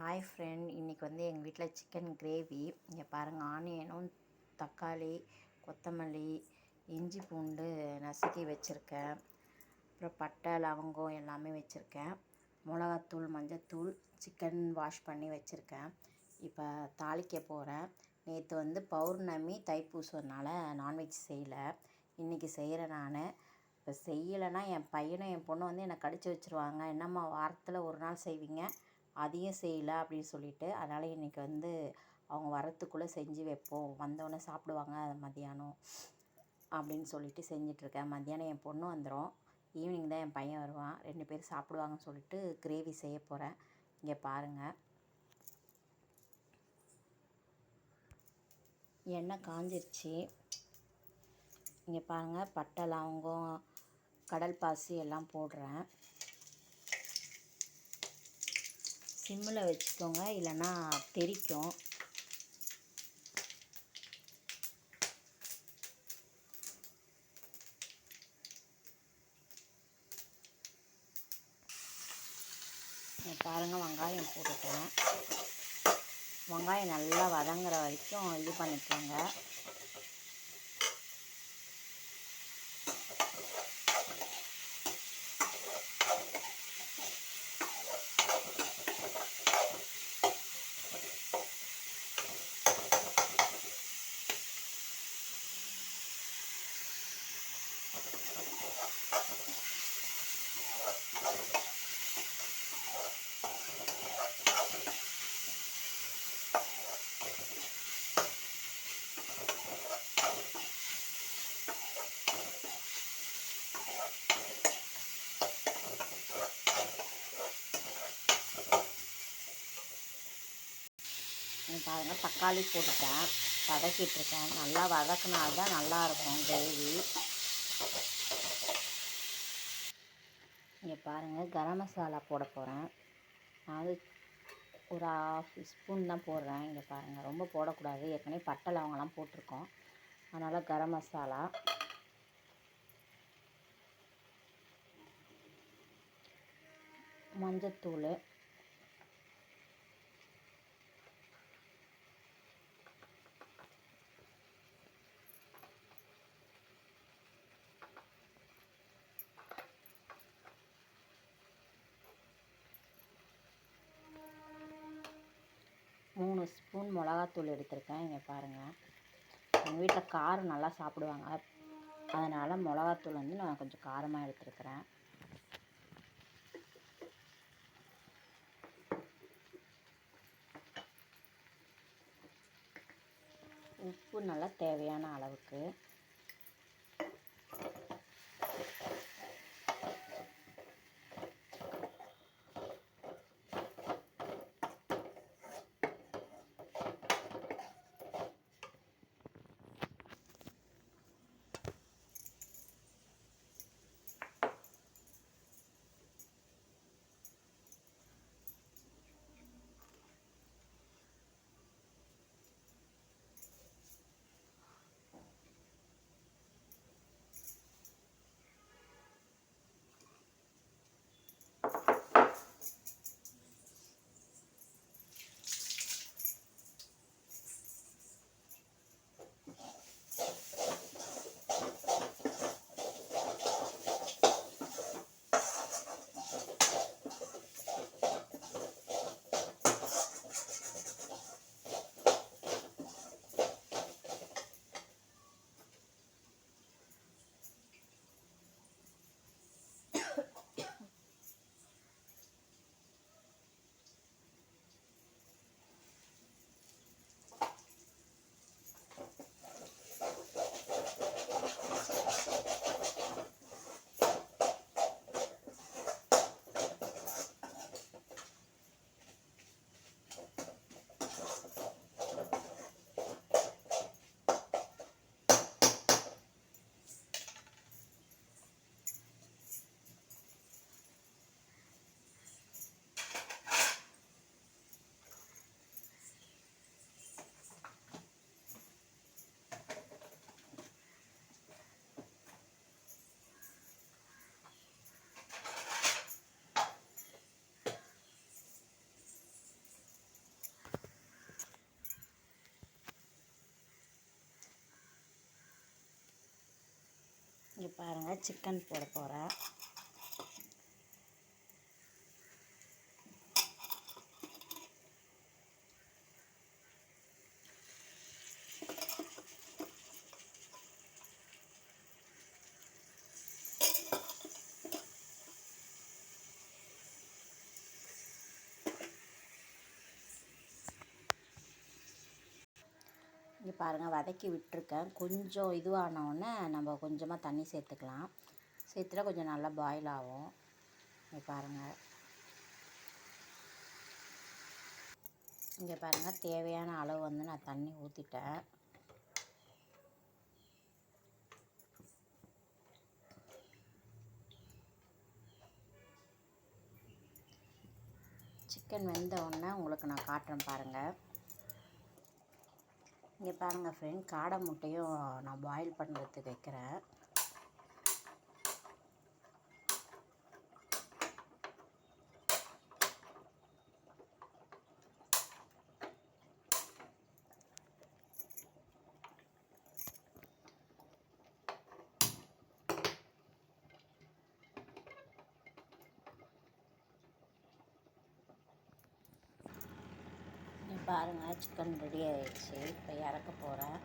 Hi friend, இன்றைக்கி வந்து எங்கள் வீட்டில் சிக்கன் கிரேவி. இங்கே பாருங்கள், ஆனியனும் தக்காளி, கொத்தமல்லி, இஞ்சி பூண்டு நசுக்கி வச்சுருக்கேன். அப்புறம் பட்டை லவங்கம் எல்லாமே வச்சுருக்கேன். மிளகாத்தூள், மஞ்சத்தூள், சிக்கன் வாஷ் பண்ணி வச்சுருக்கேன். இப்போ தாளிக்க போகிறேன். நேற்று வந்து பௌர்ணமி தைப்பூசம்னால நான்வெஜ் செய்யலை. இன்றைக்கி செய்கிறேன் நான். இப்போ செய்யலைன்னா என் பையனும் என் பொண்ணும் வந்து என்னை கடிச்சு வச்சுருவாங்க. என்னம்மா வாரத்தில் ஒரு நாள் செய்வீங்க, அதையும் செய்யலை அப்படின்னு சொல்லிட்டு. அதனால் இன்றைக்கி வந்து அவங்க வரத்துக்குள்ளே செஞ்சு வைப்போம், வந்தோடனே சாப்பிடுவாங்க மத்தியானம் அப்படின்னு சொல்லிட்டு செஞ்சிட்ருக்கேன். மத்தியானம் என் பொண்ணு வந்துடும், ஈவினிங் தான் என் பையன் வருவான். 2 பேர் சாப்பிடுவாங்கன்னு சொல்லிட்டு கிரேவி செய்ய போகிறேன். இங்கே பாருங்கள், எண்ணெய் காஞ்சிருச்சு. இங்கே பாருங்கள், பட்டை லவங்கம் கடல் பாசி எல்லாம் போடுறேன். சிம்மில் வச்சுக்கோங்க, இல்லைன்னா தெறிக்கும். பாருங்கள், வெங்காயம் போட்டுட்டேன். வெங்காயம் நல்லா வதங்குற வரைக்கும் இது பண்ணிக்கோங்க. பாருங்கள், தக்காளி போட்டுட்டேன், வதக்கிட்டுருக்கேன். நல்லா வதக்கினால்தான் நல்லாயிருக்கும் கிரேவி. இங்கே பாருங்கள், கரம் மசாலா போட போகிறேன். அது ஒரு 1/2 ஸ்பூன் தான் போடுறேன். இங்கே பாருங்கள், ரொம்ப போடக்கூடாது, ஏற்கனவே பட்டை லவங்கெல்லாம் போட்டிருக்கோம். அதனால் கரம் மசாலா, மஞ்சத்தூள், மூணு ஸ்பூன் மிளகாத்தூள் எடுத்திருக்கேன். இங்கே பாருங்கள், எங்கள் வீட்டில் காரம் நல்லா சாப்பிடுவாங்க, அதனால் மிளகாத்தூள் வந்து நான் கொஞ்சம் காரமாக எடுத்துருக்கிறேன். உப்பு நல்லா தேவையான அளவுக்கு. பாருங்கள், சிக்கன் போட போகிறேன். இங்கே பாருங்கள், வதக்கி விட்டுருக்கேன். கொஞ்சம் இதுவானவுடனே நம்ம கொஞ்சமாக தண்ணி சேர்த்துக்கலாம். சேர்த்துட்டா கொஞ்சம் நல்லா பாயில் ஆகும். இங்கே பாருங்கள், இங்கே பாருங்கள், தேவையான அளவு வந்து நான் தண்ணி ஊற்றிட்டேன். சிக்கன் வெந்த உடனே உங்களுக்கு நான் காட்டுறேன் பாருங்கள். இங்கே பாருங்கள் ஃப்ரெண்ட், காடை முட்டையும் நான் பாயில் பண்ணுறதுக்கு வைக்கிறேன். பாருங்கள், சிக்கன் ரெடி ஆகிடுச்சு. இப்போ இறக்க போகிறேன்.